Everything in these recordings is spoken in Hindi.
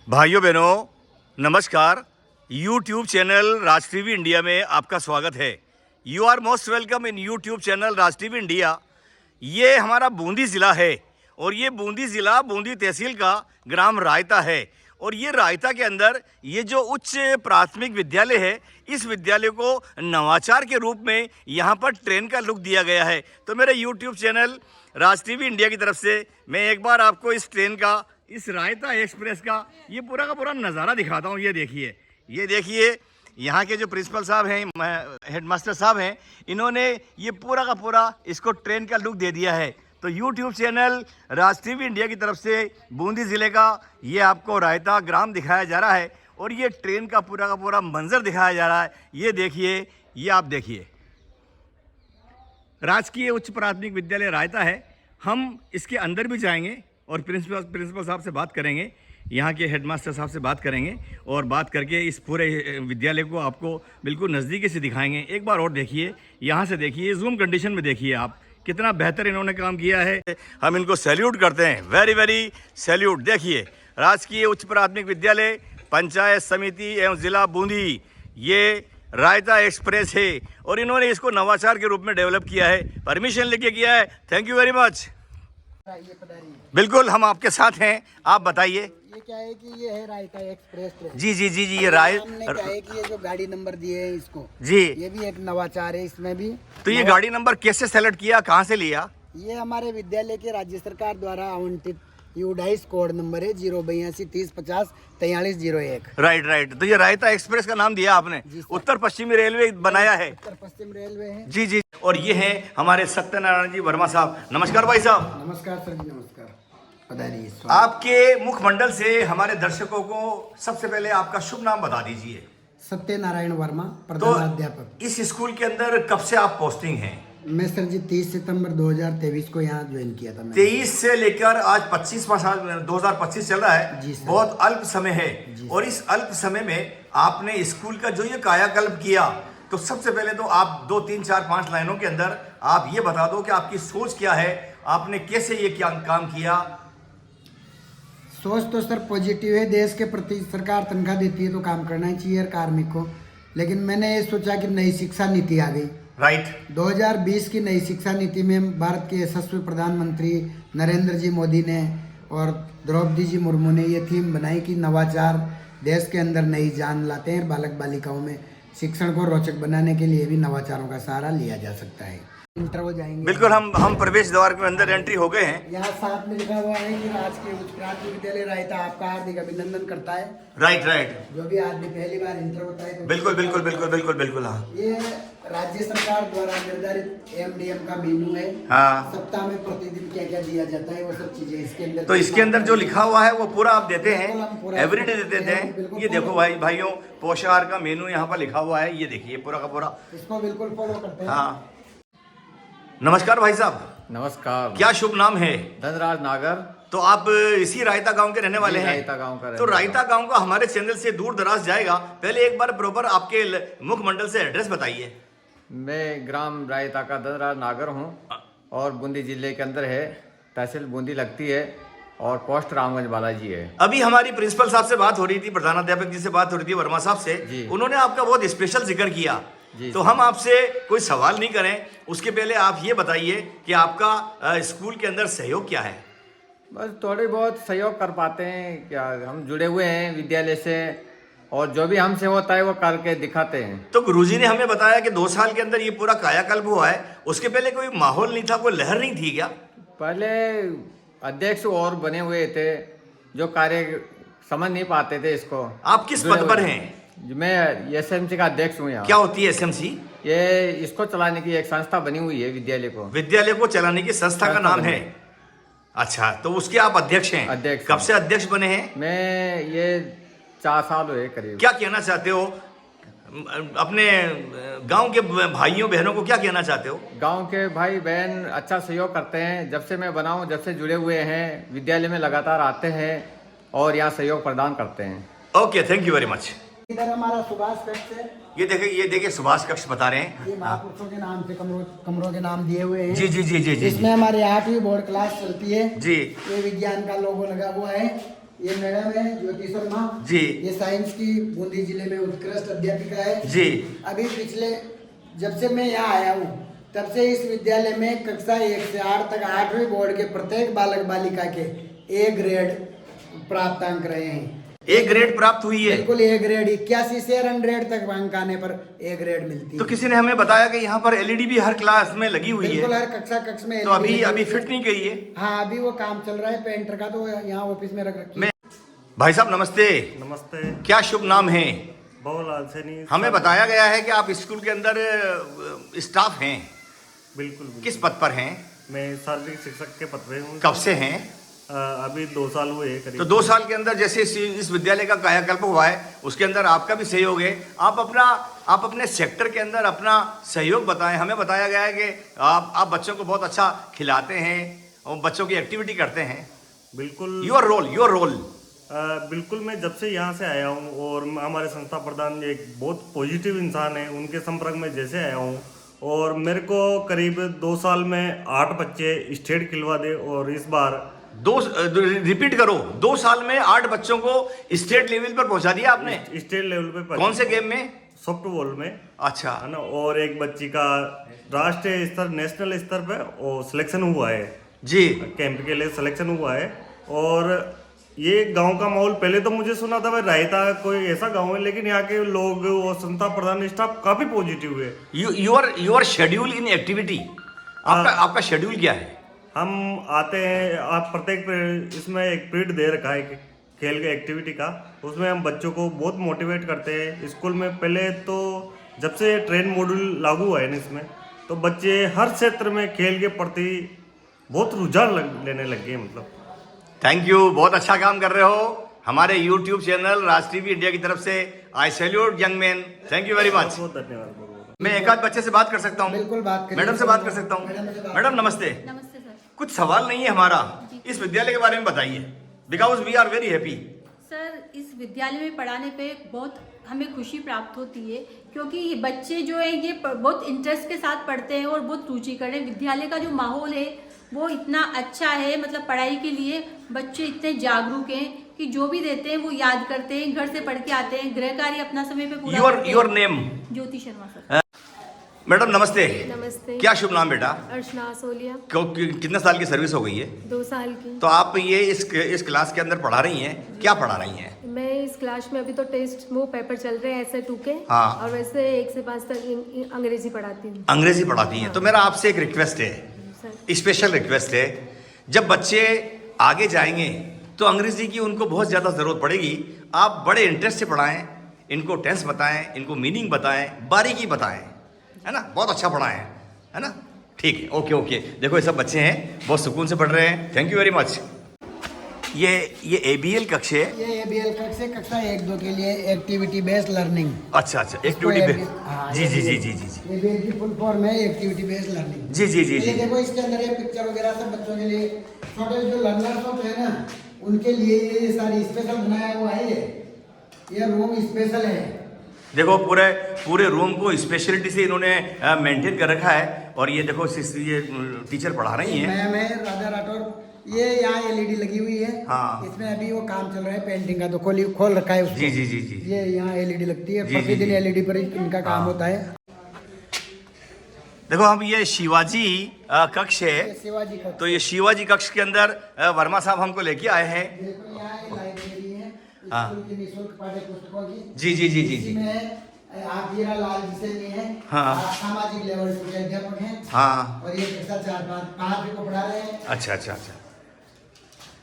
भाइयों बहनों नमस्कार। YouTube channel Raj TV India में आपका स्वागत है। You are most welcome in YouTube channel Raj TV India. ये हमारा बूंदी ज़िला है और ये बूंदी ज़िला बूंदी तहसील का ग्राम रायता है। और ये रायता के अंदर ये जो उच्च प्राथमिक विद्यालय है, इस विद्यालय को नवाचार के रूप में यहाँ पर ट्रेन का लुक दिया गया है। तो मेरे YouTube channel Raj TV India की तरफ से मैं एक बार आपको इस ट्रेन का, इस रायता एक्सप्रेस का ये पूरा का पूरा नज़ारा दिखाता हूँ। ये देखिए यहाँ के जो प्रिंसिपल साहब हैं, हेडमास्टर साहब हैं, इन्होंने ये पूरा का पूरा इसको ट्रेन का लुक दे दिया है। तो YouTube channel Raj TV India की तरफ से बूंदी ज़िले का ये आपको रायता ग्राम दिखाया जा रहा है और ये ट्रेन का पूरा मंजर दिखाया जा रहा है। ये देखिए, ये आप देखिए, राजकीय उच्च प्राथमिक विद्यालय रायता है। हम इसके अंदर भी जाएंगे और प्रिंसिपल साहब से बात करेंगे, यहाँ के हेडमास्टर साहब से बात करेंगे और बात करके इस पूरे विद्यालय को आपको बिल्कुल नज़दीकी से दिखाएंगे। एक बार और देखिए, यहाँ से देखिए, जूम कंडीशन में देखिए आप, कितना बेहतर इन्होंने काम किया है। हम इनको सैल्यूट करते हैं, वेरी वेरी सैल्यूट। देखिए, राजकीय उच्च प्राथमिक विद्यालय पंचायत समिति एवं ज़िला बूंदी, ये रायता एक्सप्रेस है और इन्होंने इसको नवाचार के रूप में डेवलप किया है, परमिशन लेके किया है। Thank you very much. बिल्कुल, हम आपके साथ हैं, आप बताइए। ये क्या है कि ये है रायता एक्सप्रेस ट्रेन। जी, ये हमने क्या है कि ये जो गाड़ी नंबर दिए हैं इसको, जी, ये भी एक नवाचार है इसमें भी। तो ये गाड़ी नंबर कैसे सेलेक्ट किया, कहाँ से लिया? ये हमारे विद्यालय के राज्य सरकार द्वारा आवंटित U22 कोड नंबर है 08230504301। राइट। तो ये रायता एक्सप्रेस का नाम दिया आपने, उत्तर पश्चिमी रेलवे बनाया है। उत्तर पश्चिम रेलवे है। जी। और ये हैं हमारे सत्यनारायण जी वर्मा साहब। नमस्कार भाई साहब। नमस्कार सर जी, नमस्कार, पधारिए। आपके मुखमंडल से हमारे दर्शकों को सबसे पहले आपका शुभ नाम बता दीजिए। सत्यनारायण वर्मा, प्रधानाध्यापक। इस स्कूल के अंदर कब से आप पोस्टिंग हैं? मैं सर जी 30 सितंबर 2023 को यहाँ ज्वाइन किया था। 23 से लेकर आज 25वां साल 2025 चल रहा है। जी सर। बहुत अल्प समय है और इस अल्प समय में आपने स्कूल का जो ये कायाकल्प किया, तो सबसे पहले तो आप 2, 3, 4, 5 लाइनों के अंदर आप ये बता दो कि आपकी सोच क्या है, आपने कैसे ये क्या काम किया? सोच तो सर पॉजिटिव है। देश के प्रति सरकार तनख्वाह देती है तो काम करना ही चाहिए कार्मिक को, लेकिन मैंने ये सोचा कि नई शिक्षा नीति आ गई। राइट। 2020 की नई शिक्षा नीति में भारत के यशस्वी प्रधानमंत्री नरेंद्र जी मोदी ने और द्रौपदी जी मुर्मू ने ये थीम बनाई कि नवाचार देश के अंदर नई जान लाते हैं। बालक बालिकाओं में शिक्षण को रोचक बनाने के लिए भी नवाचारों का सहारा लिया जा सकता है। इंटर हो जाएंगे। बिल्कुल, हम प्रवेश द्वार के अंदर एंट्री हो गए हैं। यहाँ साथ में लिखा हुआ है कि राजकीय उच्च प्राथमिक विद्यालय रायता आपका हार्दिक अभिनंदन करता है। राइट। जो भी आदमी पहली बार इंटर होता है तो बिल्कुल। हाँ। ये राज्य सरकार द्वारा निर्धारित AMDM का मेनू है। हाँ। सप्ताह में प्रतिदिन क्या क्या दिया जाता है वो सब चीजें इसके अंदर। तो इसके अंदर जो लिखा हुआ है वो पूरा आप देते हैं, पूरा एवरीडे देते हैं। ये देखो भाइयों, पोषाहार का मेनू यहाँ पर लिखा हुआ है। ये देखिए पूरा का पूरा, इसको बिल्कुल फॉलो करते हैं। हाँ। नमस्कार भाई साहब। नमस्कार। क्या शुभ नाम है? धनराज नागर। तो आप इसी रायता गांव के रहने वाले हैं? रायता गांव का। तो रायता गांव का हमारे चैनल से दूर दराज जाएगा, पहले एक बार प्रॉपर आपके मुखमंडल से एड्रेस बताइए। मैं ग्राम रायता का धनराज नागर हूँ और बूंदी जिले के अंदर है, तहसील बूंदी लगती है और पोस्ट रामगंज बालाजी है। अभी हमारी प्रिंसिपल साहब से बात हो रही थी, प्रधानाध्यापक जी से बात हो रही थी, वर्मा साहब से। उन्होंने आपका बहुत स्पेशल जिक्र किया। तो हम आपसे कोई सवाल नहीं करें, उसके पहले आप ये बताइए कि आपका स्कूल के अंदर सहयोग क्या है? बस थोड़ी बहुत सहयोग कर पाते हैं, क्या हम जुड़े हुए हैं विद्यालय से और जो भी हमसे होता है वो करके दिखाते हैं। तो गुरुजी ने हमें बताया कि 2 साल के अंदर ये पूरा कायाकल्प हुआ है, उसके पहले कोई माहौल नहीं था, कोई लहर नहीं थी क्या? पहले अध्यक्ष और बने हुए थे जो कार्य समझ नहीं पाते थे इसको। आप किस पद पर हैं? मैं SMC का अध्यक्ष हूँ यहाँ। क्या होती है SMC? ये इसको चलाने की एक संस्था बनी हुई है विद्यालय को चलाने की संस्था का नाम है। अच्छा, तो उसके आप अध्यक्ष हैं? अध्यक्ष। कब से अध्यक्ष बने हैं? मैं ये 4 साल हुए करीब। क्या कहना चाहते हो अपने गांव के भाइयों बहनों को, क्या कहना चाहते हो? गांव के भाई बहन अच्छा सहयोग करते हैं। जब से मैं बना हूँ, जब से जुड़े हुए हैं, विद्यालय में लगातार आते हैं और यहाँ सहयोग प्रदान करते हैं। Okay, thank you very much. इधर हमारा सुभाष कक्ष है। ये देखिए सुभाष कक्ष बता रहे हैं। ये महापुरुषों के नाम से कमरों के नाम दिए हुए हैं। जी। इसमें हमारी 8वीं बोर्ड क्लास चलती है। जी। ये विज्ञान का लोगो लगा हुआ है ये मैडम है ज्योति शर्मा जी। ये साइंस की बूंदी जिले में उत्कृष्ट अध्यापिका है जी। अभी पिछले जब से मैं यहाँ आया हूँ तब से इस विद्यालय में कक्षा 1 से 8 तक 8वीं बोर्ड के प्रत्येक बालक बालिका के ए ग्रेड प्राप्त अंक रहे हैं। ए ग्रेड प्राप्त हुई है। बिल्कुल ए ग्रेड 81 से 100 तक अंक आने पर ए ग्रेड मिलती तो है। किसी ने हमें बताया कि यहाँ पर एलईडी भी हर क्लास में लगी हुई बिल्कुल है। हर कक्ष में तो अभी फिट नहीं गई है। हाँ अभी वो काम चल रहा है पेंटर का तो यहाँ ऑफिस में रख रखी है। भाई साहब नमस्ते। नमस्ते। क्या शुभ नाम है? बाबूलाल सैनी। हमें बताया गया है कि आप स्कूल के अंदर स्टाफ हैं। बिल्कुल। किस पद पर हैं? मैं शारीरिक शिक्षक के पद पे हूँ। कब से हैं? अभी 2 साल हुए करीब। तो 2 साल के अंदर जैसे इस विद्यालय का कायाकल्प हुआ है उसके अंदर आपका भी सहयोग है। आप अपने सेक्टर के अंदर अपना सहयोग बताएं। हमें बताया गया है कि आप बच्चों को बहुत अच्छा खिलाते हैं और बच्चों की एक्टिविटी करते हैं। बिल्कुल। Your role. बिल्कुल मैं जब से यहाँ से आया हूँ और हमारे संस्था प्रधान एक बहुत पॉजिटिव इंसान है, उनके संपर्क में जैसे आया हूँ और मेरे को करीब 2 साल में 8 बच्चे स्टेट खिलवा दे और इस बार रिपीट करो। 2 साल में 8 बच्चों को स्टेट लेवल पर पहुंचा दिया आपने। स्टेट लेवल पे। कौन से गेम में? सॉफ्टबॉल में। अच्छा। है ना। और एक बच्ची का राष्ट्रीय स्तर नेशनल स्तर पे और सिलेक्शन हुआ है जी। कैंप के लिए सिलेक्शन हुआ है। और ये गांव का माहौल पहले तो मुझे सुना था भाई रायता कोई ऐसा गांव है, लेकिन यहाँ के लोग और संस्था प्रधान स्टाफ काफी पॉजिटिव है। योर शेड्यूल इन एक्टिविटी, आपका शेड्यूल क्या है? हम आते हैं, आप प्रत्येक इसमें एक पीरियड दे रखा है खेल के एक्टिविटी का, उसमें हम बच्चों को बहुत मोटिवेट करते हैं। स्कूल में पहले तो जब से ट्रेन मॉड्यूल लागू हुआ है ना इसमें, तो बच्चे हर क्षेत्र में खेल के प्रति बहुत रुझान लेने लग गए। मतलब थैंक यू, बहुत अच्छा काम कर रहे हो। हमारे YouTube channel Raj TV India की तरफ से आई salute young man. Thank you very much. बहुत धन्यवाद। मैं एक आध बच्चे से बात कर सकता हूँ? बिल्कुल बात करिए। मैडम से बात कर सकता हूँ? मैडम नमस्ते। नमस्ते सर। कुछ सवाल नहीं है हमारा, इस विद्यालय के बारे में बताइए, because we are very happy. Sir इस विद्यालय में पढ़ाने पे बहुत हमें खुशी प्राप्त होती है, क्योंकि ये बच्चे जो हैं ये बहुत इंटरेस्ट के साथ पढ़ते हैं और बहुत रुचि कर रहे हैं। विद्यालय का जो माहौल है वो इतना अच्छा है, मतलब पढ़ाई के लिए बच्चे इतने जागरूक हैं कि जो भी देते हैं वो याद करते हैं, घर से पढ़ के आते हैं, गृह कार्य अपना समय पे पूरा करते हैं। Your name? Jyoti Sharma sir. Madam नमस्ते। नमस्ते। क्या शुभ नाम बेटा? अर्चना सोलिया। कितने साल की सर्विस हो गई है? 2 साल की। तो आप ये इस क्लास के अंदर पढ़ा रही हैं, क्या पढ़ा रही हैं? मैं इस क्लास में अभी तो टेस्ट वो पेपर चल रहे हैं ऐसे 2 के। हाँ। और वैसे 1 से 5 तक अंग्रेजी पढ़ाती हूँ। अंग्रेजी पढ़ाती हैं। तो मेरा आपसे एक रिक्वेस्ट है, स्पेशल रिक्वेस्ट है, जब बच्चे आगे जाएंगे तो अंग्रेजी की उनको बहुत ज़्यादा ज़रूरत पड़ेगी। आप बड़े इंटरेस्ट से पढ़ाएं, इनको टेंस बताएं, इनको मीनिंग बताएं, बारीकी बताएं, है ना, बहुत अच्छा पढ़ाएं, है ना। ठीक है, ओके ओके। देखो ये सब बच्चे हैं, बहुत सुकून से पढ़ रहे हैं। Thank you very much. ये ABL कक्ष है? ये ABL कक्ष है, कक्षा 1-2 के लिए एक्टिविटी बेस्ड लर्निंग। अच्छा, एक्टिविटी बेस्ड। जी जी जी जी जी जी। ABL की फुल फॉर्म है एक्टिविटी बेस्ड लर्निंग। जी जी जी जी। ये देखो इसके अंदर ये पिक्चर वगैरह सब बच्चों के लिए, छोटे जो लर्नर्स होते हैं ना उनके लिए ये सारी स्पेशल बनाया हुआ है। ये रूम स्पेशल है। देखो पूरे रूम को स्पेशलिटी से इन्होंने मेंटेन कर रखा है। और ये देखो ये टीचर पढ़ा रही हैं। मैम है राधा राठौर। ये यहाँ LED लगी हुई है। हाँ। इसमें अभी वो काम चल रहा है पेंटिंग का, तो खोल रखा है उसको। जी जी जी जी। ये यहाँ LED लगती है, जी, जी, प्रतिदिन जी। LED पर ही इनका काम होता है। देखो हम ये शिवाजी कक्ष ये है, शिवाजी का। तो ये शिवाजी कक्ष के अंदर वर्मा साहब हमको लेके आए हैं। देखो यहाँ ये लाइब्रेरी है हाँ। स्कूल की निःशुल्क पाठ्य पुस्तकों की। जी जी जी जी जी। इसमें आप हीरा लाल जी से हैं। हाँ। आप सामाजिक लेवल के अध्यापक हैं। हाँ। और ये कक्षा 4-5 को पढ़ा रहे हैं। अच्छा अच्छा अच्छा,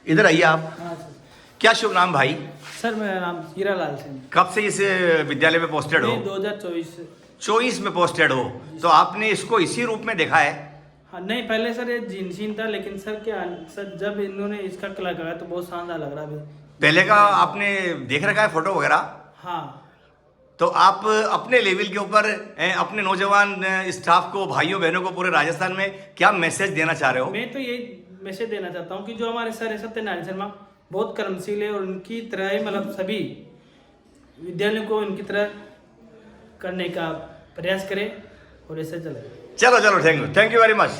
इधर आइए आप। हाँ सर। क्या शुभ नाम भाई? सर मेरा नाम हीरा लाल सिंह। कब से इस विद्यालय में पोस्टेड हो? मैं 2024 से। 24 में पोस्टेड हो, तो आपने इसको इसी रूप में देखा है? हाँ नहीं, पहले सर ये जीनसीन था, लेकिन सर क्या सर जब इन्होंने इसका कलर कराया तो बहुत शानदार लग रहा है। पहले का आपने देख रखा है फोटो वगैरह? हाँ। तो आप अपने लेवल के ऊपर अपने नौजवान स्टाफ को, भाइयों बहनों को पूरे राजस्थान में क्या मैसेज देना चाह रहे हो? मैं तो ये मैसेज देना चाहता हूँ कि जो हमारे सर है सत्यनारायण शर्मा बहुत कर्मशील है और उनकी तरह ही मतलब सभी विद्यालयों को उनकी तरह करने का प्रयास करें और ऐसे चले। चलो थैंक यू वेरी मच।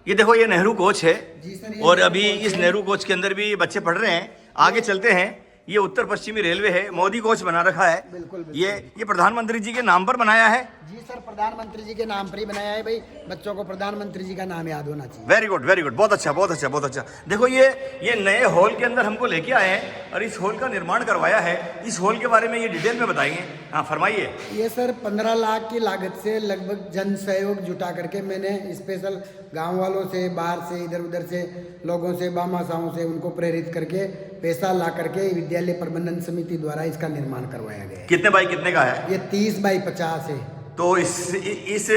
ये देखो ये नेहरू कोच है जी सर, ये और नेहरू अभी कोच इस है। नेहरू कोच के अंदर भी बच्चे पढ़ रहे हैं। आगे चलते हैं। ये उत्तर पश्चिमी रेलवे है, मोदी कोच बना रखा है। बिल्कुल, बिल्कुल। ये प्रधानमंत्री जी के नाम पर बनाया है। जी सर, प्रधानमंत्री जी के नाम पर ही बनाया है भाई, बच्चों को प्रधानमंत्री जी का नाम याद होना चाहिए। वेरी गुड, वेरी गुड, बहुत अच्छा, बहुत अच्छा, बहुत अच्छा। देखो ये नए हॉल के अंदर हमको लेके आए हैं और इस हॉल का निर्माण करवाया है। इस हॉल के बारे में ये डिटेल में बताएंगे। हाँ, फरमाइए। ये सर 15 लाख की लागत से लगभग जन सहयोग जुटा करके मैंने स्पेशल गांव वालों से, बाहर से, इधर उधर से लोगों से, बामासाओं से उनको प्रेरित करके पैसा ला करके विद्यालय प्रबंधन समिति द्वारा इसका निर्माण करवाया गया है। कितने बाई कितने का है? ये 30 बाई 50 है। तो इस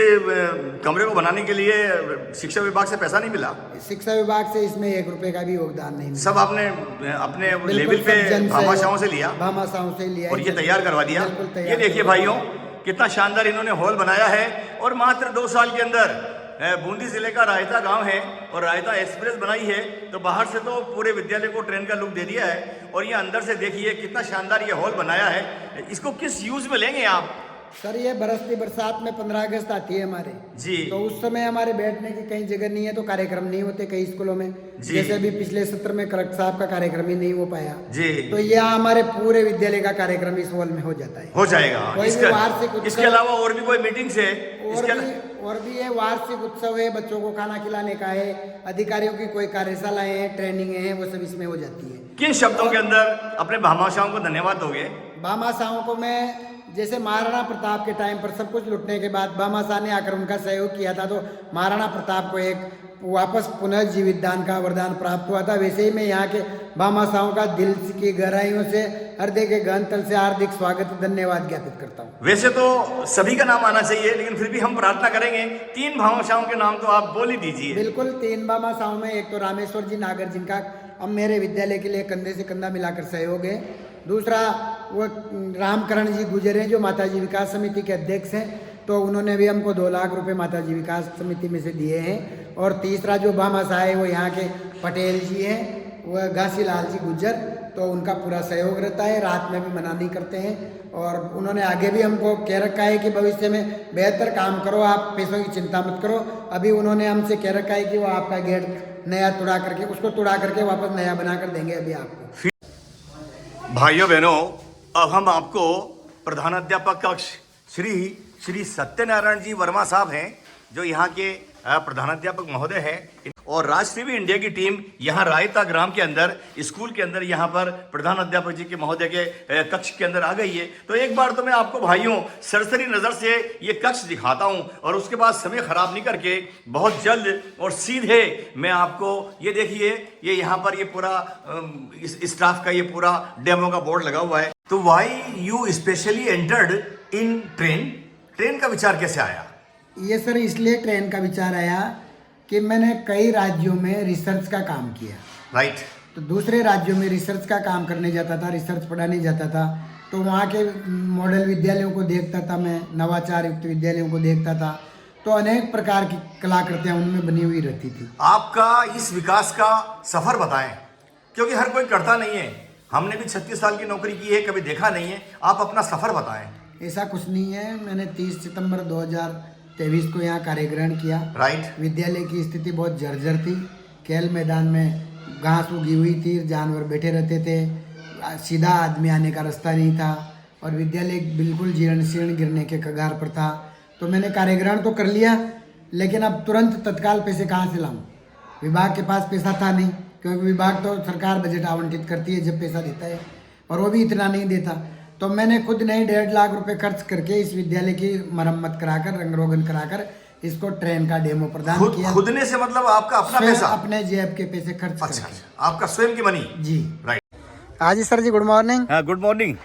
कमरे को बनाने के लिए शिक्षा विभाग से पैसा नहीं मिला? शिक्षा विभाग से इसमें 1 रुपए का भी योगदान नहीं मिला। सब आपने अपने बिल्कुल, लेवल पे सब जन भामाशाहों से लिया भामाशाहों से लिया और ये तैयार करवा दिया। बिल्कुल तैयार ये देखिए करवा भाइयों, कितना शानदार इन्होंने हॉल बनाया है और मात्र 2 साल के अंदर बूंदी जिले का रायता गांव है और रायता एक्सप्रेस बनाई है। तो बाहर से तो पूरे विद्यालय को ट्रेन का लुक दे दिया है और ये अंदर से देखिए कितना शानदार ये हॉल बनाया है। इसको किस यूज में लेंगे आप? सर ये बरसती बरसात में 15 अगस्त आती है हमारे जी। तो उस समय हमारे बैठने की कहीं जगह नहीं है, तो कार्यक्रम नहीं होते कई स्कूलों में। जी। जैसे अभी पिछले सत्र में कलेक्टर साहब का कार्यक्रम ही नहीं हो पाया, जी। तो यहाँ हमारे पूरे विद्यालय का कार्यक्रम इस हॉल में हो जाता है। हो जाएगा। कोई भी वार्षिक उत्सव- इसके अलावा और भी कोई मीटिंग्स है? और भी ये वार्षिक उत्सव है, बच्चों को खाना खिलाने का है, अधिकारियों की कोई कार्यशालाएं हैं, ट्रेनिंग है, वो सब इसमें हो जाती है। किन शब्दों के अंदर अपने भामाशाहों को धन्यवाद दोगे? भामाशाहों को मैं, जैसे महाराणा प्रताप के टाइम पर सब कुछ लुटने के बाद भामाशाह ने आकर उनका सहयोग किया था, तो महाराणा प्रताप को एक वापस पुनर्जीवित दान का वरदान प्राप्त हुआ था। वैसे ही मैं यहाँ के भामाशाहों का दिल की गहराइयों से, हृदय के गहन तल से हार्दिक स्वागत, धन्यवाद ज्ञापित करता हूँ। वैसे तो सभी का नाम आना चाहिए, लेकिन फिर भी हम प्रार्थना करेंगे 3 भामाशाहों के नाम तो आप बोल ही दीजिए। बिल्कुल, 3 भामाशाहों में एक तो रामेश्वर जी नागर, जिनका अब मेरे विद्यालय के लिए कंधे से कंधा मिलाकर सहयोग है। दूसरा वो रामकरण जी गुजर हैं, जो माताजी विकास समिति के अध्यक्ष हैं, तो उन्होंने भी हमको 2 लाख रुपए माताजी विकास समिति में से दिए हैं। और तीसरा जो भामाशाह है वो यहाँ के पटेल जी हैं, वह घासीलाल जी गुज्जर, तो उनका पूरा सहयोग रहता है। रात में भी मनानी करते हैं और उन्होंने आगे भी हमको कह रखा है कि भविष्य में बेहतर काम करो, आप पैसों की चिंता मत करो। अभी उन्होंने हमसे कह रखा है कि वो आपका गेट नया तुड़ा करके, उसको तुड़ा करके वापस नया बना कर देंगे अभी आपको। भाइयों बहनों, अब हम आपको प्रधानाध्यापक कक्ष श्री सत्यनारायण जी वर्मा साहब हैं, जो यहाँ के प्रधानाध्यापक महोदय हैं, और राज टीवी इंडिया की टीम यहाँ रायता ग्राम के अंदर स्कूल के अंदर यहाँ पर प्रधानाध्यापक जी के महोदय के कक्ष के अंदर आ गई है। तो एक बार तो मैं आपको भाइयों सरसरी नज़र से ये कक्ष दिखाता हूँ और उसके बाद समय खराब नहीं करके बहुत जल्द और सीधे मैं आपको ये देखिए, ये यहाँ पर ये पूरा इस स्टाफ का ये पूरा डेमो का बोर्ड लगा हुआ है। तो why you specially entered in train का विचार कैसे आया? ये सर इसलिए ट्रेन का विचार आया कि मैंने कई राज्यों में रिसर्च का काम किया। राइट। तो दूसरे राज्यों में रिसर्च का काम करने जाता था, रिसर्च पढ़ाने जाता था, तो वहाँ के मॉडल विद्यालयों को देखता था मैं, नवाचार युक्त विद्यालयों को देखता था, तो अनेक प्रकार की कलाकृतियाँ उनमें बनी हुई रहती थी। आपका इस विकास का सफर बताएं, क्योंकि हर कोई करता नहीं है। हमने भी 36 साल की नौकरी की है, कभी देखा नहीं है। आप अपना सफर बताएं। ऐसा कुछ नहीं है, मैंने 30 सितंबर 2023 को यहाँ कार्य ग्रहण किया। राइट। विद्यालय की स्थिति बहुत जर्जर थी, खेल मैदान में घास उगी हुई थी, जानवर बैठे रहते थे, सीधा आदमी आने का रास्ता नहीं था और विद्यालय बिल्कुल जीर्ण शीर्ण गिरने के कगार पर था। तो मैंने कार्य ग्रहण तो कर लिया, लेकिन अब तुरंत तत्काल पैसे कहाँ से लाऊं? विभाग के पास पैसा था नहीं, क्योंकि विभाग तो सरकार बजट आवंटित करती है जब पैसा देता है, और वो भी इतना नहीं देता। तो मैंने खुद नहीं 1.5 लाख रुपए खर्च करके इस विद्यालय की मरम्मत कराकर, रंग रोगन कराकर इसको ट्रेन का डेमो प्रदान किया। खुदने से मतलब आपका अपना पैसा? अपने जेब के पैसे खर्च अच्छा, करके। आपका स्वयं की मनी? जी। राइट। हाँ जी सर जी, गुड मॉर्निंग। हाँ, गुड मॉर्निंग।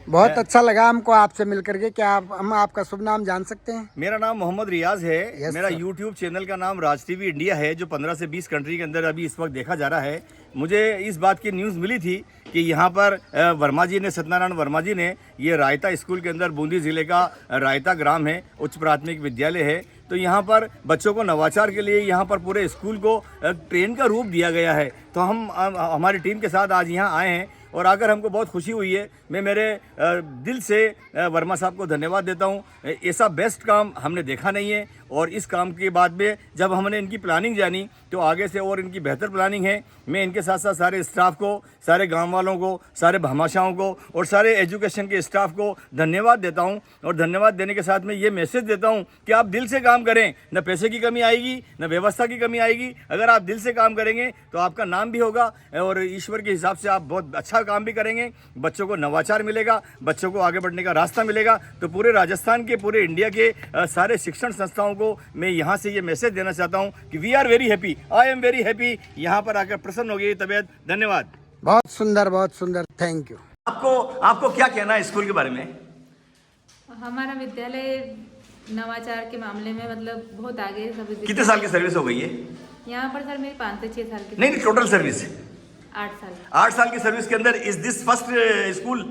बहुत अच्छा लगा हमको आपसे मिल करके। क्या हम आपका शुभ नाम जान सकते हैं? मेरा नाम मोहम्मद रियाज है। Yes, मेरा sir. YouTube चैनल का नाम राज टीवी इंडिया है, जो 15 से 20 कंट्री के अंदर अभी इस वक्त देखा जा रहा है। मुझे इस बात की न्यूज़ मिली थी कि यहाँ पर वर्मा जी ने, सत्यनारायण वर्मा जी ने, ये रायता स्कूल के अंदर, बूंदी ज़िले का रायता ग्राम है, उच्च प्राथमिक विद्यालय है, तो यहाँ पर बच्चों को नवाचार के लिए यहाँ पर पूरे स्कूल को ट्रेन का रूप दिया गया है। तो हम हमारी टीम के साथ आज यहाँ आए हैं और आकर हमको बहुत खुशी हुई है। मैं मेरे दिल से वर्मा साहब को धन्यवाद देता हूँ। ऐसा बेस्ट काम हमने देखा नहीं है, और इस काम के बाद में जब हमने इनकी प्लानिंग जानी तो आगे से और इनकी बेहतर प्लानिंग है। मैं इनके साथ साथ सारे स्टाफ को, सारे गांव वालों को, सारे भामाशाहों को और सारे एजुकेशन के स्टाफ को धन्यवाद देता हूं। और धन्यवाद देने के साथ में ये मैसेज देता हूं कि आप दिल से काम करें, न पैसे की कमी आएगी, न व्यवस्था की कमी आएगी। अगर आप दिल से काम करेंगे तो आपका नाम भी होगा और ईश्वर के हिसाब से आप बहुत अच्छा काम भी करेंगे। बच्चों को नवाचार मिलेगा, बच्चों को आगे बढ़ने का रास्ता मिलेगा। तो पूरे राजस्थान के, पूरे इंडिया के सारे शिक्षण संस्थाओं को मैं यहाँ से ये मैसेज देना चाहता हूँ कि we are very happy, I am very happy. यहाँ पर आकर प्रसन्न हो गई तबीयत। धन्यवाद। बहुत सुंदर, थैंक यू। आपको क्या कहना है स्कूल के बारे में? हमारा विद्यालय नवाचार के मामले में मतलब बहुत आगे है सभी। कितने साल की सर्विस हो गई है यहाँ पर सर मेरी 5 से 6 साल की। नहीं, टोटल सर्विस 8 साल। 8 साल की सर्विस के अंदर इज दिस फर्स्ट स्कूल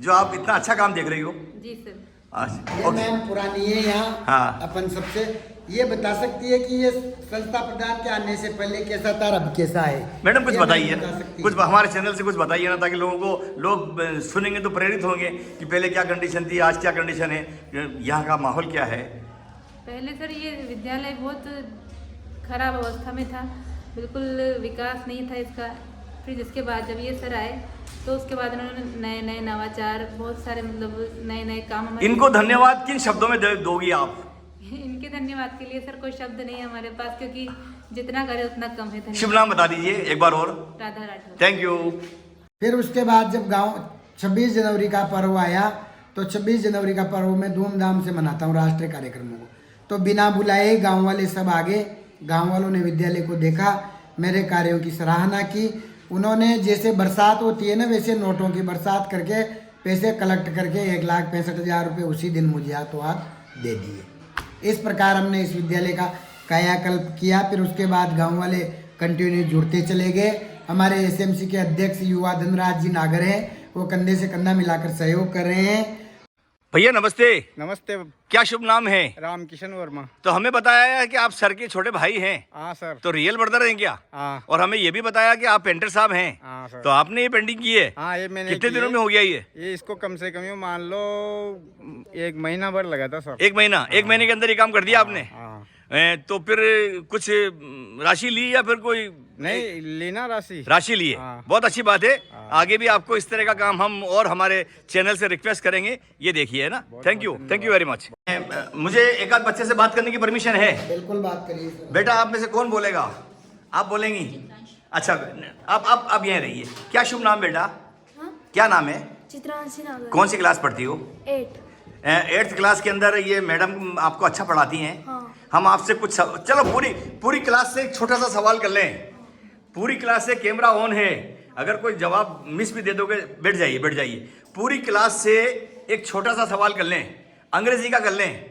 जो आप इतना अच्छा काम देख रही हो? जी सर। ये मैम पुरानी है यहाँ। हाँ। अपन सबसे ये बता सकती है कि ये संस्था प्रधान के आने से पहले कैसा था, अब कैसा है? मैडम कुछ ये बताइए, बता सकती कुछ है। हमारे चैनल से कुछ बताइए ना, ताकि लोग सुनेंगे तो प्रेरित होंगे कि पहले क्या कंडीशन थी, आज क्या कंडीशन है, यहाँ का माहौल क्या है। पहले सर ये विद्यालय बहुत खराब अवस्था में था, बिल्कुल विकास नहीं था इसका। फिर जिसके बाद जब ये सर आए तो उसके बाद उन्होंने नए नए नवाचार, बहुत सारे मतलब नए नए काम हमारे। इनको धन्यवाद किन शब्दों में दोगी आप? इनके धन्यवाद के लिए सर कोई शब्द नहीं है हमारे पास, क्योंकि जितना करे उतना कम है। धन्यवाद। शुभ नाम बता दीजिए एक बार और। राधा राठौर। Thank you. फिर उसके बाद जब गांव 26 जनवरी का पर्व आया तो 26 जनवरी का पर्व मैं धूमधाम से मनाता हूँ राष्ट्रीय कार्यक्रमों को। तो बिना बुलाए गांव वाले सब आगे, गांव वालों ने विद्यालय को देखा, मेरे कार्यों की सराहना की। उन्होंने जैसे बरसात होती है ना, वैसे नोटों की बरसात करके पैसे कलेक्ट करके 1,65,000 रुपये उसी दिन मुझे हाथों हाथ दे दिए। इस प्रकार हमने इस विद्यालय का कायाकल्प किया। फिर उसके बाद गांव वाले कंटिन्यू जुड़ते चले गए। हमारे एसएमसी के अध्यक्ष युवा धनराज जी नागर हैं, वो कंधे से कंधा मिलाकर सहयोग कर रहे हैं। भैया नमस्ते। नमस्ते। क्या शुभ नाम है? राम किशन वर्मा। तो हमें बताया है कि आप सर के छोटे भाई हैं। हाँ सर। तो रियल ब्रदर हैं क्या? हाँ। और हमें ये भी बताया कि आप पेंटर साहब हैं। हाँ सर। तो आपने ये पेंटिंग की है? हाँ, ये मैंने कितने की दिनों है। में हो गया ये इसको कम से कम मान लो 1 महीना भर लगा था सर। 1 महीना? 1 महीने के अंदर ये काम कर दिया आपने? हाँ। तो फिर कुछ राशि ली या फिर कोई? नहीं, लेना राशि ली है। हाँ। बहुत अच्छी बात है। आगे भी आपको इस तरह का काम हम और हमारे चैनल से रिक्वेस्ट करेंगे। ये देखिए है ना। Thank you very much. मुझे एक आध बच्चे से बात करने की परमिशन है? बिल्कुल बात करिए सर। बेटा आप में से कौन बोलेगा? आप बोलेंगी? अच्छा, आप यहीं रहिए। क्या शुभ नाम बेटा? क्या नाम है? चित्रांशी नागर। कौन सी क्लास पढ़ती हो? 8। 8th क्लास के अंदर ये मैडम आपको अच्छा पढ़ाती हैं। हाँ। हम आपसे कुछ चलो पूरी क्लास से एक छोटा सा सवाल कर लें। पूरी क्लास से कैमरा ऑन है, अगर कोई जवाब मिस भी दे दोगे बैठ जाइए। पूरी क्लास से एक छोटा सा सवाल कर लें, अंग्रेजी का कर लें।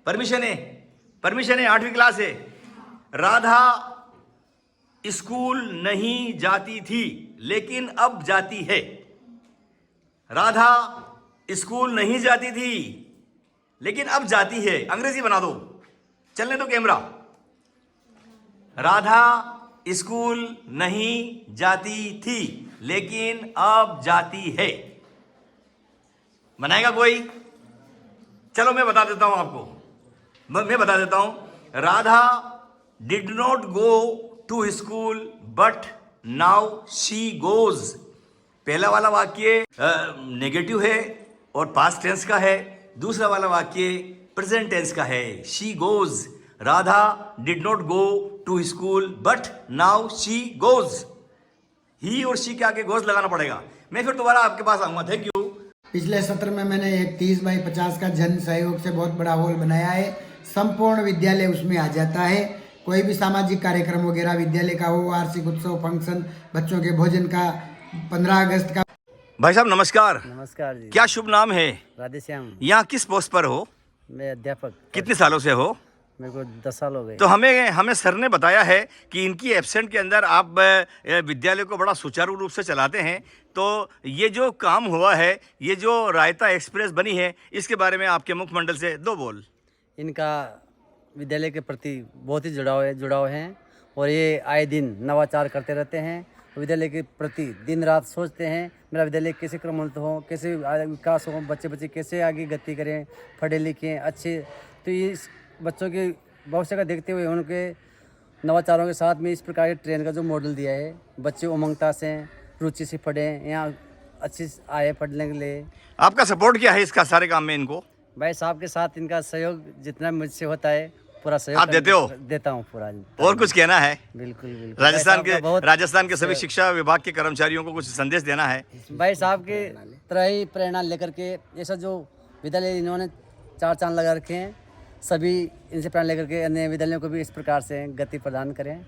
परमिशन है 8वीं क्लास है। राधा स्कूल नहीं जाती थी लेकिन अब जाती है। राधा स्कूल नहीं जाती थी लेकिन अब जाती है। अंग्रेजी बना दो, चलने दो कैमरा। राधा स्कूल नहीं जाती थी लेकिन अब जाती है। बनाएगा कोई? चलो मैं बता देता हूं आपको। मैं बता देता हूं। Radha did not go to school but now she goes. पहला वाला वाक्य नेगेटिव है और पास्ट टेंस का है। दूसरा वाला वाक्य प्रेजेंट टेंस का है। She goes. Radha did not go to school but now she goes. He और शी के आगे गोज लगाना पड़ेगा। मैं फिर दोबारा आपके पास आऊंगा। Thank you. पिछले सत्र में मैंने एक 30 बाई 50 का जन सहयोग से बहुत बड़ा हॉल बनाया है। संपूर्ण विद्यालय उसमें आ जाता है। कोई भी सामाजिक कार्यक्रम वगैरह विद्यालय का हो, वार्षिक उत्सव, फंक्शन, बच्चों के भोजन का, 15 अगस्त का। भाई साहब नमस्कार। नमस्कार जी। क्या शुभ नाम है? राधेश्याम। यहाँ किस पोस्ट पर हो? मैं अध्यापक। कितने सालों से हो? मेरे को 10 साल हो गए। तो हमें सर ने बताया है कि इनकी एब्सेंट के अंदर आप विद्यालय को बड़ा सुचारू रूप से चलाते हैं। तो ये जो काम हुआ है, ये जो रायता एक्सप्रेस बनी है, इसके बारे में आपके मुखमंडल से 2 बोल। इनका विद्यालय के प्रति बहुत ही जुड़ाव है और ये आए दिन नवाचार करते रहते हैं विद्यालय के प्रति दिन रात सोचते हैं मेरा विद्यालय कैसे क्रमोन्नत हो, कैसे विकास हो, बच्चे कैसे आगे गति करें, पढ़े लिखें अच्छे। तो ये इस बच्चों के भविष्य का देखते हुए उनके नवाचारों के साथ में इस प्रकार के ट्रेन का जो मॉडल दिया है, बच्चे उमंगता से रुचि से पढ़ें, यहाँ अच्छी आए पढ़ने के लिए। आपका सपोर्ट क्या है इसका सारे काम में इनको? भाई साहब के साथ इनका सहयोग जितना मुझसे होता है पूरा सहयोग आप देते हो? देता हूँ पूरा। और कुछ कहना है? बिल्कुल बिल्कुल। राजस्थान के सभी शिक्षा विभाग के कर्मचारियों को कुछ संदेश देना है? भाई साहब के तरह ही प्रेरणा लेकर के ऐसा जो विद्यालय इन्होंने 4 चांद लगा रखे हैं, सभी इनसे प्रेरणा लेकर के अन्य विद्यालयों को भी इस प्रकार से गति प्रदान करें,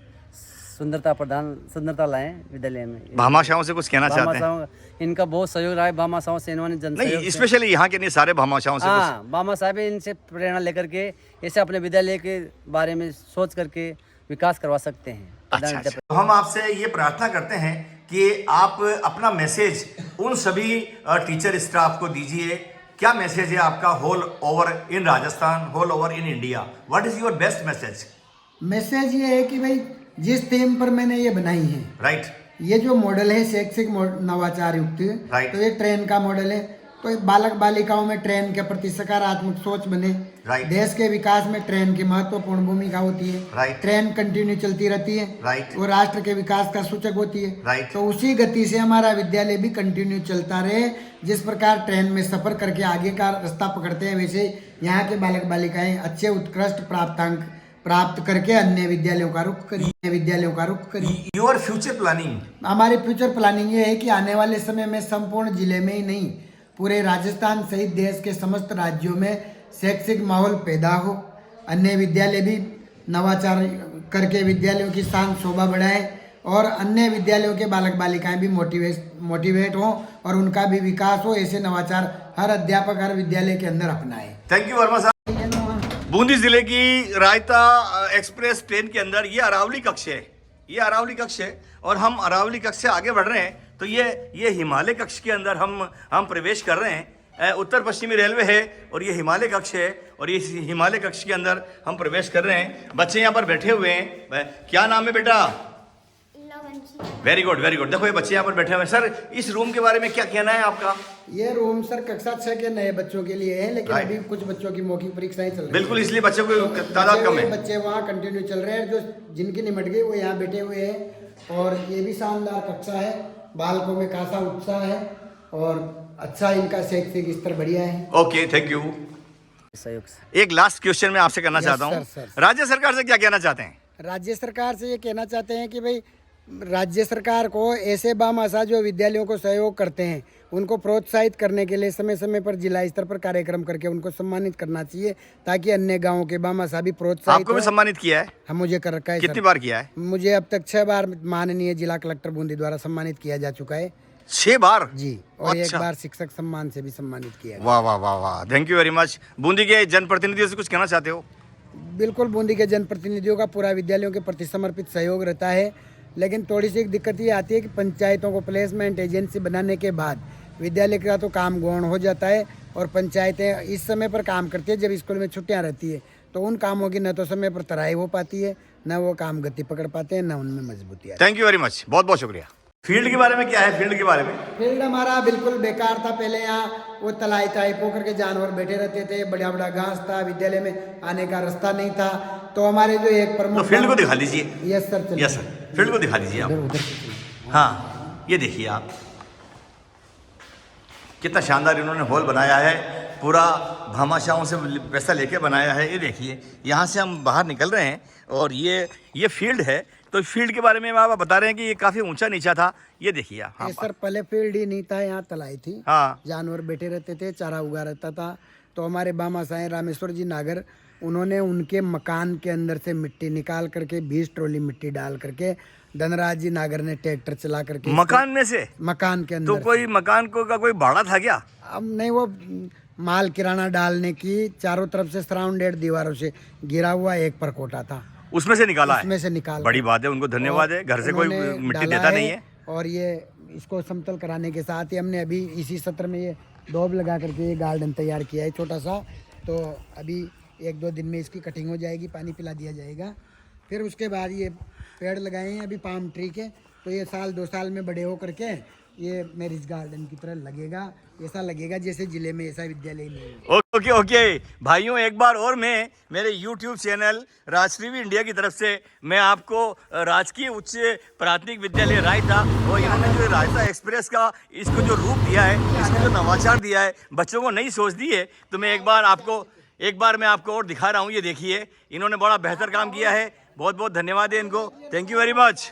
सुंदरता लाएं विद्यालय में। भामाशाहों से कुछ कहना चाहते हैं? इनका बहुत सहयोग रहा है भामाशाहों से, इन्होंने जन नहीं, स्पेशली यहाँ के नहीं, सारे भामाशाहों से हाँ, भामा साहब इनसे प्रेरणा लेकर के ऐसे अपने विद्यालय के बारे में सोच करके विकास करवा सकते हैं। अच्छा। हम आपसे ये प्रार्थना करते हैं कि आप अपना मैसेज उन सभी टीचर स्टाफ को दीजिए। क्या मैसेज है आपका whole over in Rajasthan, whole over in India? What is your best message? Message ये है कि भाई जिस थीम पर मैंने ये बनाई है, राइट, ये जो मॉडल है शैक्षिक नवाचार युक्त, तो ये ट्रेन का मॉडल है। तो बालक बालिकाओं में ट्रेन के प्रति सकारात्मक सोच बने। देश के विकास में ट्रेन की महत्वपूर्ण भूमिका होती है। ट्रेन कंटिन्यू चलती रहती है, वो राष्ट्र के विकास का सूचक होती है। तो उसी गति से हमारा विद्यालय भी कंटिन्यू चलता रहे। जिस प्रकार ट्रेन में सफर करके आगे का रास्ता पकड़ते हैं, वैसे यहाँ के बालक बालिकाएं अच्छे उत्कृष्ट प्राप्तांक प्राप्त करके अन्य विद्यालयों का रुख करिए। Your future planning? हमारी फ्यूचर प्लानिंग ये है कि आने वाले समय में संपूर्ण जिले में ही नहीं, पूरे राजस्थान सहित देश के समस्त राज्यों में शैक्षिक माहौल पैदा हो। अन्य विद्यालय भी नवाचार करके विद्यालयों की शान शोभा बढ़ाए और अन्य विद्यालयों के बालक बालिकाएं भी मोटिवेट हों और उनका भी विकास हो। ऐसे नवाचार हर अध्यापक हर विद्यालय के अंदर अपनाए। थैंक यू वर्मा साहब। बूंदी जिले की रायता एक्सप्रेस ट्रेन के अंदर ये अरावली कक्ष है, और हम अरावली कक्ष से आगे बढ़ रहे हैं। तो ये हिमालय कक्ष के अंदर हम प्रवेश कर रहे हैं। उत्तर पश्चिमी रेलवे है और ये हिमालय कक्ष है, और ये हिमालय कक्ष के अंदर हम प्रवेश कर रहे हैं। बच्चे यहाँ पर बैठे हुए हैं। क्या नाम है बेटा? Very good, very good. देखो ये बच्चे यहाँ पर बैठे हुए हैं। सर, इस रूम के बारे में क्या कहना है आपका? ये रूम सर कक्षा 6 के नए बच्चों के लिए है, लेकिन अभी कुछ बच्चों की मौखिक परीक्षाएं चल रही हैं। बिल्कुल, इसलिए बच्चों की तादाद कम है। बच्चे वहाँ कंटिन्यू चल रहे हैं, जो जिनकी निमट गई वो यहाँ बैठे हुए हैं। और ये भी शानदार कक्षा है, बालकों में खासा उत्साह है और अच्छा इनका शैक्षिक स्तर बढ़िया है। Okay, thank you. सहयोग से एक लास्ट क्वेश्चन मैं आपसे करना चाहता हूँ। राज्य सरकार से क्या कहना चाहते हैं? राज्य सरकार से ये कहना चाहते हैं कि भाई राज्य सरकार को ऐसे बामाशा जो विद्यालयों को सहयोग करते हैं उनको प्रोत्साहित करने के लिए समय समय पर जिला स्तर पर कार्यक्रम करके उनको सम्मानित करना चाहिए, ताकि अन्य गांवों के बामाशा भी प्रोत्साहित। आपको भी सम्मानित किया है? हम मुझे कर रखा है। कितनी बार किया है? मुझे अब तक 6 बार माननीय जिला कलेक्टर बूंदी द्वारा सम्मानित किया जा चुका है। 6 बार जी, और एक बार शिक्षक सम्मान से भी सम्मानित किया। वाह वाह वाह वाह, thank you very much. Bundi के जनप्रतिनिधियों से कुछ कहना चाहते हो? बिल्कुल, बूंदी के जनप्रतिनिधियों का पूरा विद्यालयों के प्रति समर्पित सहयोग रहता है, लेकिन थोड़ी सी एक दिक्कत ये आती है कि पंचायतों को प्लेसमेंट एजेंसी बनाने के बाद विद्यालय का तो काम गौण हो जाता है और पंचायतें इस समय पर काम करती है जब स्कूल में छुट्टियां रहती है, तो उन कामों की न तो समय पर तराई हो पाती है, न वो काम गति पकड़ पाते हैं, न उनमें मजबूती आती है। थैंक यू वेरी मच, बहुत बहुत शुक्रिया। फील्ड के बारे में क्या है? फील्ड के बारे में, फील्ड हमारा बिल्कुल बेकार था। पहले यहाँ वो तलाई टाइप होकर के जानवर बैठे रहते थे, बड़ा बड़ा घास था, विद्यालय में आने का रास्ता नहीं था। तो हमारे जो एक प्रमुख, तो फील्ड को दिखा दीजिए। Yes sir, yes sir, field को दिखा दीजिए आप। हाँ, ये देखिए आप, कितना शानदार इन्होंने हॉल बनाया है, पूरा भामाशाहों से पैसा लेके बनाया है। ये देखिए, यहाँ से हम बाहर निकल रहे हैं और ये फील्ड है। तो फील्ड के बारे में आप बता रहे हैं कि ये काफी ऊंचा नीचा था। ये देखिए आप। हाँ, सर पहले फील्ड ही नहीं था, यहाँ तलाई थी। हाँ, जानवर बैठे रहते थे, चारा उगा रहता था। तो हमारे बामाशाह रामेश्वर जी नागर, उन्होंने उनके मकान के अंदर से मिट्टी निकाल करके 20 ट्रॉली मिट्टी डाल करके धनराज जी नागर ने ट्रैक्टर चला करके मकान में से, मकान के अंदर। तो कोई मकान का कोई भाड़ा था क्या? अब नहीं, वो माल किराना डालने की चारों तरफ से सराउंडेड दीवारों से घिरा हुआ एक परकोटा था, उसमें से निकाला है। उसमें से निकाल। बड़ी बात है, उनको धन्यवाद है। घर से कोई मिट्टी देता नहीं है। और ये इसको समतल कराने के साथ ही हमने अभी इसी सत्र में ये डोब लगा करके ये गार्डन तैयार किया है छोटा सा। तो अभी 1-2 दिन में इसकी कटिंग हो जाएगी, पानी पिला दिया जाएगा। फिर उसके बाद ये पेड़ लगाए हैं अभी पाम ट्री के, तो ये साल 2 साल में बड़े हो करके ये मैरिज गार्डन की तरह लगेगा, ऐसा लगेगा जैसे जिले में ऐसा विद्यालय नहीं है। ओके ओके भाइयों, एक बार और मैं मेरे YouTube channel Raj TV India की तरफ से मैं आपको राजकीय उच्च प्राथमिक विद्यालय रायता और इन्होंने जो रायता एक्सप्रेस का इसको जो रूप दिया है, इसको जो नवाचार दिया है, बच्चों को नई सोच दी है, तो मैं एक बार मैं आपको और दिखा रहा हूँ। ये देखिए, इन्होंने बड़ा बेहतर काम किया है। बहुत बहुत धन्यवाद है इनको। Thank you very much.